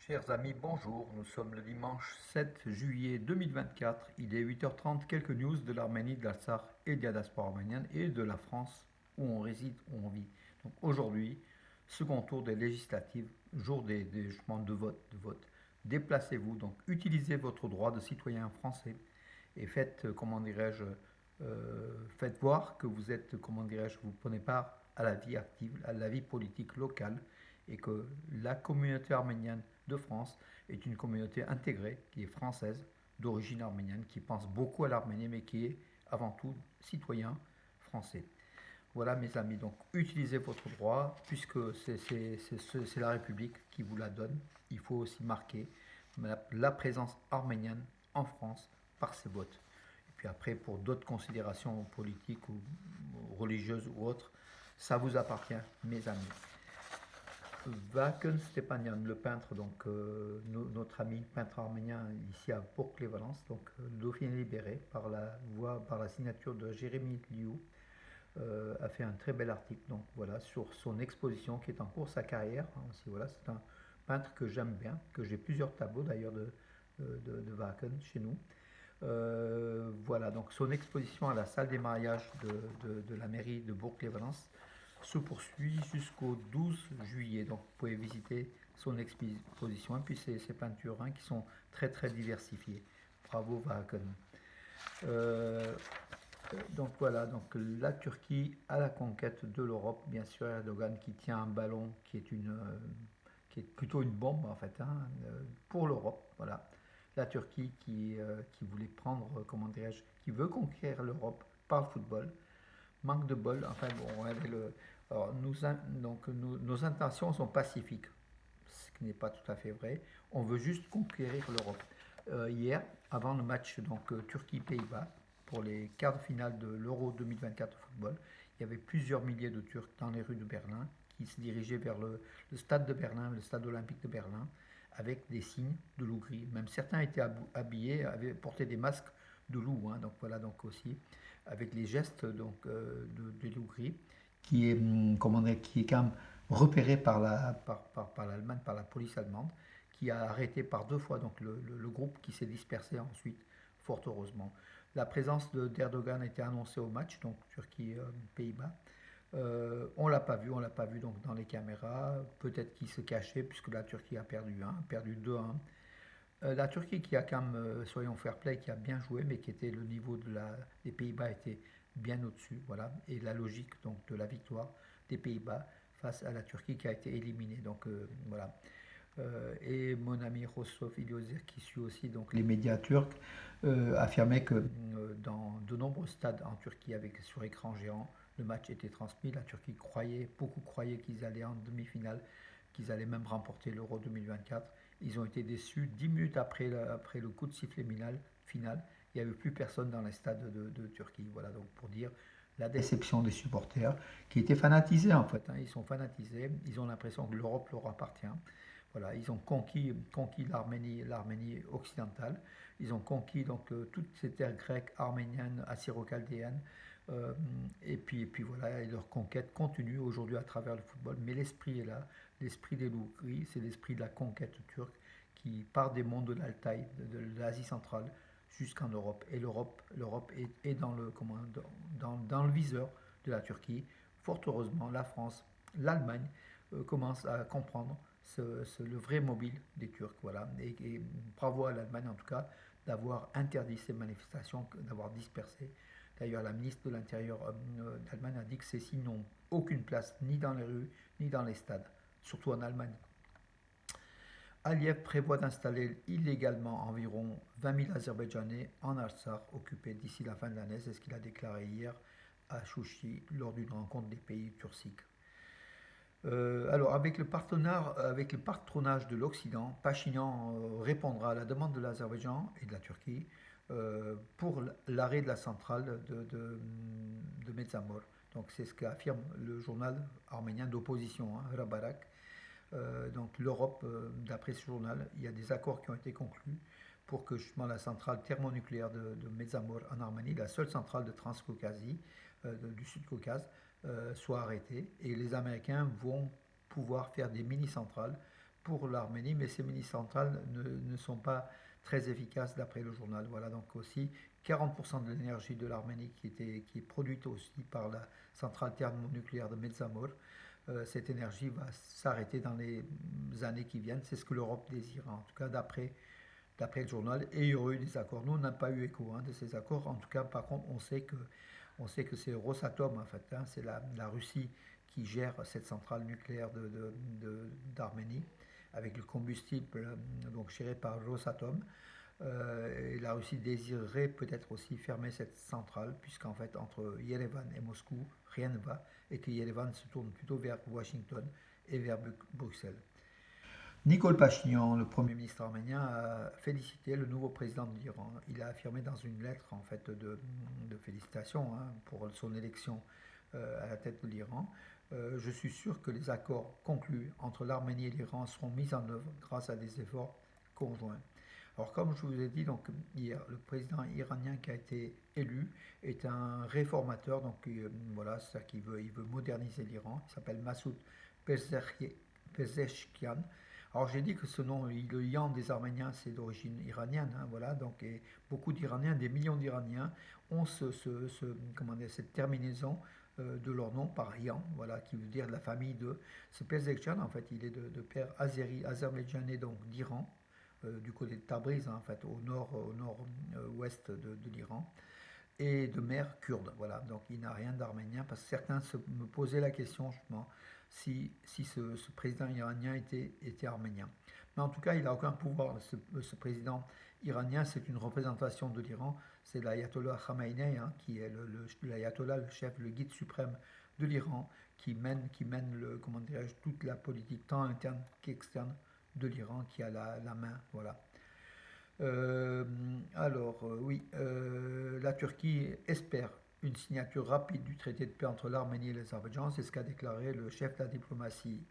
Chers amis, bonjour. Nous sommes le dimanche 7 juillet 2024. Il est 8h30. Quelques news de l'Arménie, de l'Artsakh et de la diaspora arménienne et de la France où on réside, où on vit. Donc aujourd'hui, second tour des législatives, jour justement de vote. Déplacez-vous, donc utilisez votre droit de citoyen français et faites, comment dirais-je, faites voir que vous êtes, comment dirais-je, vous prenez part à la vie active, à la vie politique locale et que la communauté arménienne de France est une communauté intégrée, qui est française, d'origine arménienne, qui pense beaucoup à l'Arménie, mais qui est avant tout citoyen français. Voilà mes amis, donc utilisez votre droit, puisque c'est la République qui vous la donne. Il faut aussi marquer la présence arménienne en France par ses votes. Et puis après, pour d'autres considérations politiques ou religieuses ou autres, ça vous appartient, mes amis. Vaken Stepanian, le peintre, donc notre ami peintre arménien ici à Bourg-les-Valences, donc le Dauphin libéré par la signature de Jérémy Liu, a fait un très bel article, donc voilà, sur son exposition qui est en cours, sa carrière, hein, aussi, voilà, c'est un peintre que j'aime bien, que j'ai plusieurs tableaux d'ailleurs de Vaken chez nous. Voilà, donc son exposition à la salle des mariages de la mairie de Bourg-les-Valences se poursuit jusqu'au 12 juillet. Donc vous pouvez visiter son exposition et puis ses peintures, hein, qui sont très très diversifiées. Bravo Vaken. Euh, donc voilà, donc la Turquie à la conquête de l'Europe, bien sûr Erdogan qui tient un ballon qui est plutôt une bombe en fait, hein, pour l'Europe, voilà. La Turquie qui voulait prendre, comment dirais-je, qui veut conquérir l'Europe par le football, manque de bol, enfin bon, alors nos intentions sont pacifiques, ce qui n'est pas tout à fait vrai, on veut juste conquérir l'Europe. Hier, avant le match donc Turquie-Pays-Bas, pour les quarts de finale de l'Euro 2024 au football, il y avait plusieurs milliers de Turcs dans les rues de Berlin qui se dirigeaient vers le stade de Berlin, le stade olympique de Berlin, avec des signes de loup gris. Même certains étaient habillés, avaient porté des masques de loup, hein, donc voilà, donc aussi avec les gestes donc de loup gris, qui est, comment dire, qui est quand même repéré par l'Allemagne, par la police allemande, qui a arrêté par deux fois donc le groupe qui s'est dispersé ensuite, fort heureusement. La présence d'Erdogan a été annoncée au match, donc Turquie-Pays-Bas. On l'a pas vu donc dans les caméras. Peut-être qu'il se cachait puisque la Turquie a perdu 2-1. La Turquie qui a quand même, soyons fair play, qui a bien joué, mais qui était le niveau des Pays-Bas était bien au-dessus, voilà. Et la logique donc de la victoire des Pays-Bas face à la Turquie qui a été éliminée. Donc voilà. Et mon ami Rostov Iliozer, qui suit aussi donc les médias turcs, affirmait que dans de nombreux stades en Turquie avec sur écran géant, le match était transmis. La Turquie beaucoup croyaient qu'ils allaient en demi-finale, qu'ils allaient même remporter l'Euro 2024. Ils ont été déçus 10 minutes après le coup de sifflet final. Il n'y avait plus personne dans les stades de Turquie. Voilà donc pour dire la déception des supporters qui étaient fanatisés en fait, hein. Ils sont fanatisés, ils ont l'impression que l'Europe leur appartient. Voilà, ils ont conquis l'Arménie occidentale. Ils ont conquis donc toute cette terre grecque, arménienne, assyro-chaldéenne. Et puis voilà, et leur conquête continue aujourd'hui à travers le football. Mais l'esprit est là, l'esprit des loups gris, c'est l'esprit de la conquête turque qui part des monts de l'Altaï, de l'Asie centrale, jusqu'en Europe. Et l'Europe est dans le viseur de la Turquie. Fort heureusement, la France, l'Allemagne commencent à comprendre le vrai mobile des Turcs. Voilà. Et bravo à l'Allemagne en tout cas d'avoir interdit ces manifestations, d'avoir dispersé. D'ailleurs, la ministre de l'Intérieur d'Allemagne a dit que ces signes n'ont aucune place ni dans les rues ni dans les stades, surtout en Allemagne. Aliyev prévoit d'installer illégalement environ 20 000 Azerbaïdjanais en Artsakh occupés d'ici la fin de l'année. C'est ce qu'il a déclaré hier à Chouchi lors d'une rencontre des pays turciques. Alors, avec le patronage de l'Occident, Pachinian répondra à la demande de l'Azerbaïdjan et de la Turquie pour l'arrêt de la centrale de Metsamor. Donc, c'est ce qu'affirme le journal arménien d'opposition, hein, Rabarak. Donc, l'Europe, d'après ce journal, il y a des accords qui ont été conclus pour que justement la centrale thermonucléaire de Metsamor en Arménie, la seule centrale de Transcaucasie, du Sud-Caucase, soit arrêtée. Et les Américains vont pouvoir faire des mini-centrales pour l'Arménie, mais ces mini-centrales ne sont pas très efficaces d'après le journal. Voilà, donc aussi 40% de l'énergie de l'Arménie qui est produite aussi par la centrale thermonucléaire de Metsamor. Cette énergie va s'arrêter dans les années qui viennent. C'est ce que l'Europe désire, en tout cas d'après le journal. Et il y aurait eu des accords. Nous, on n'a pas eu écho de ces accords. En tout cas, par contre, on sait que c'est Rosatom, en fait. C'est la Russie qui gère cette centrale nucléaire d'Arménie avec le combustible donc géré par Rosatom. Et la Russie désirerait peut-être aussi fermer cette centrale, puisqu'en fait, entre Yerevan et Moscou, rien ne va, et que Yerevan se tourne plutôt vers Washington et vers Bruxelles. Nicole Pachinian, le Premier ministre arménien, a félicité le nouveau président de l'Iran. Il a affirmé dans une lettre en fait de félicitations pour son élection à la tête de l'Iran. Je suis sûr que les accords conclus entre l'Arménie et l'Iran seront mis en œuvre grâce à des efforts conjoints. Alors comme je vous ai dit donc hier, le président iranien qui a été élu est un réformateur, donc voilà, c'est-à-dire qu'il veut moderniser l'Iran. Il s'appelle Massoud Pezeshkian. Alors j'ai dit que ce nom, le Yan des Arméniens, c'est d'origine iranienne, voilà, donc et beaucoup d'Iraniens, des millions d'Iraniens ont cette terminaison de leur nom par Yan, voilà, qui veut dire la famille de. Ce Pezeshkian, en fait, il est de père azerbaïdjanais, donc d'Iran, du côté de Tabriz, en fait, au nord-ouest de l'Iran, et de mère kurde, voilà, donc il n'a rien d'arménien, parce que certains me posaient la question, justement, si ce président iranien était arménien. Mais en tout cas, il n'a aucun pouvoir, ce président iranien, c'est une représentation de l'Iran, c'est l'ayatollah Khamenei, qui est l'ayatollah, le chef, le guide suprême de l'Iran, qui mène comment dirais-je, toute la politique, tant interne qu'externe, de l'Iran, qui a la main, voilà. Oui, la Turquie espère une signature rapide du traité de paix entre l'Arménie et l'Azerbaïdjan, c'est ce qu'a déclaré le chef de la diplomatie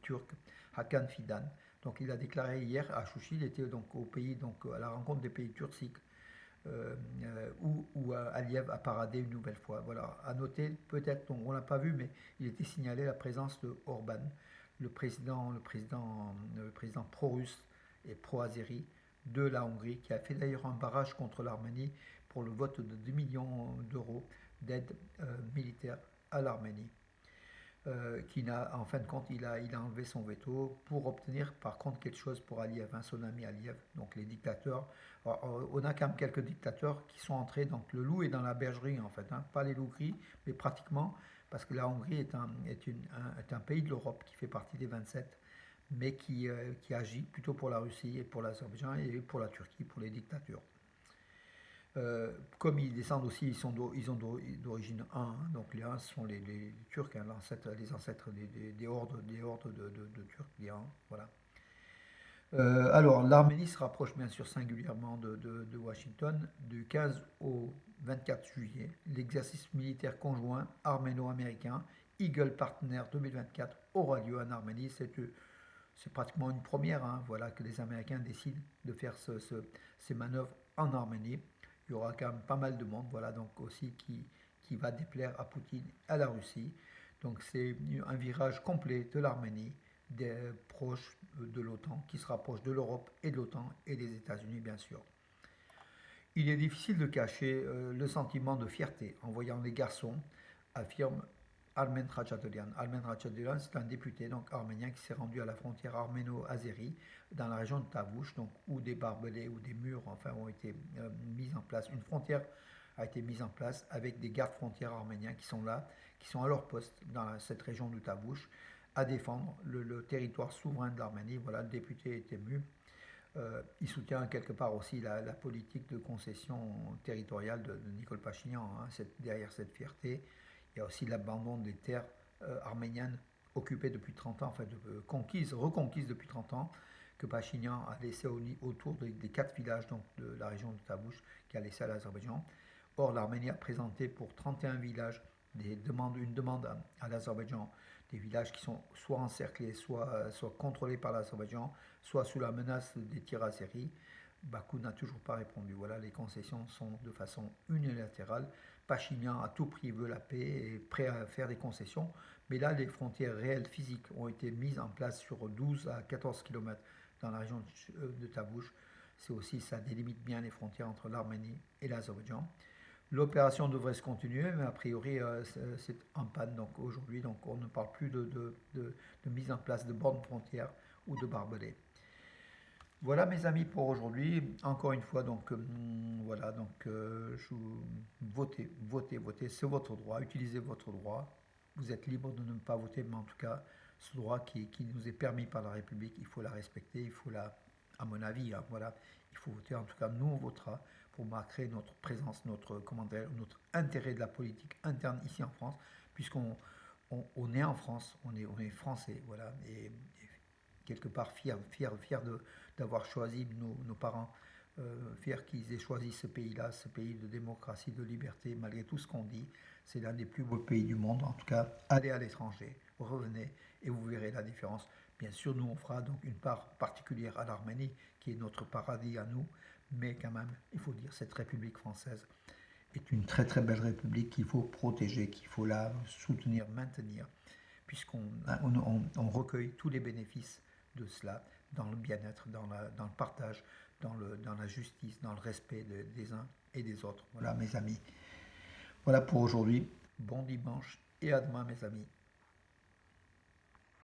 turque, Hakan Fidan. Donc il a déclaré hier à Chouchi, il était donc au pays, donc à la rencontre des pays turciques, où Aliyev a paradé une nouvelle fois. Voilà, à noter, peut-être, on ne l'a pas vu, mais il était signalé la présence de Orban, le président pro-russe et pro-azéri de la Hongrie, qui a fait d'ailleurs un barrage contre l'Arménie pour le vote de 10 millions d'euros d'aide militaire à l'Arménie. En fin de compte, il a enlevé son veto pour obtenir par contre quelque chose pour Aliyev, son ami Aliyev, donc les dictateurs. Alors, on a quand même quelques dictateurs qui sont entrés, donc le loup est dans la bergerie en fait, pas les loups gris, mais pratiquement, parce que la Hongrie est un pays de l'Europe qui fait partie des 27, mais qui agit plutôt pour la Russie et pour l'Azerbaïdjan et pour la Turquie, pour les dictatures. Comme ils descendent aussi, ils ont d'origine Han, donc les Han sont les Turcs, les ancêtres des hordes de Turcs, des Han, voilà. Alors, l'Arménie se rapproche bien sûr singulièrement de Washington. Du 15 au 24 juillet, l'exercice militaire conjoint arméno-américain Eagle Partner 2024 aura lieu en Arménie. C'est pratiquement une première, voilà, que les Américains décident de faire ces manœuvres en Arménie. Il y aura quand même pas mal de monde, voilà, donc aussi qui va déplaire à Poutine, à la Russie. Donc c'est un virage complet de l'Arménie, des proches de l'OTAN, qui se rapproche de l'Europe et de l'OTAN et des États-Unis, bien sûr. Il est difficile de cacher le sentiment de fierté en voyant les garçons, affirme Armen Khachaturian. Armen Khachaturian, c'est un député donc arménien qui s'est rendu à la frontière arméno-azérie dans la région de Tavouche, donc où des barbelés ou des murs ont été mis en place. Une frontière a été mise en place avec des gardes frontières arméniens qui sont là, qui sont à leur poste dans cette région de Tavouche à défendre le territoire souverain de l'Arménie. Voilà, le député est ému. Il soutient quelque part aussi la politique de concession territoriale de Nicole Pachinian, derrière cette fierté. Il y a aussi l'abandon des terres arméniennes occupées depuis 30 ans, enfin reconquises depuis 30 ans, que Pachinian a laissé autour des 4 villages donc, de la région de Tabouche, qui a laissé à l'Azerbaïdjan. Or, l'Arménie a présenté pour 31 villages une demande à l'Azerbaïdjan, des villages qui sont soit encerclés, soit contrôlés par l'Azerbaïdjan, soit sous la menace des tirs azéris. Bakou n'a toujours pas répondu. Voilà, les concessions sont de façon unilatérale. Pachinian à tout prix veut la paix et est prêt à faire des concessions, Mais là, les frontières réelles physiques ont été mises en place sur 12 à 14 km dans la région de Tavush. C'est aussi, ça délimite bien les frontières entre l'Arménie et l'Azerbaïdjan. L'opération devrait se continuer, mais a priori, c'est en panne. Donc aujourd'hui, donc on ne parle plus de mise en place de bornes frontières ou de barbelés. Voilà mes amis pour aujourd'hui. Encore une fois, donc voilà, donc votez, votez, votez, c'est votre droit, utilisez votre droit. Vous êtes libre de ne pas voter, mais en tout cas, ce droit qui nous est permis par la République, il faut la respecter, il faut la, à mon avis, hein, voilà, il faut voter. En tout cas, nous on votera pour marquer notre présence, notre commentaire, notre intérêt de la politique interne ici en France, puisqu'on on est en France, on est français, voilà, et quelque part fier d'avoir choisi nos parents, fiers qu'ils aient choisi ce pays-là, ce pays de démocratie, de liberté, malgré tout ce qu'on dit. C'est l'un des plus beaux pays du monde. En tout cas, allez à l'étranger, revenez et vous verrez la différence. Bien sûr, nous, on fera donc une part particulière à l'Arménie, qui est notre paradis à nous, mais quand même, il faut dire, cette République française est une très très belle République qu'il faut protéger, qu'il faut la soutenir, maintenir, puisqu'on on recueille tous les bénéfices de cela dans le bien-être, dans le partage, dans la justice, dans le respect des uns et des autres. Voilà mes amis. Voilà pour aujourd'hui. Bon dimanche et à demain mes amis.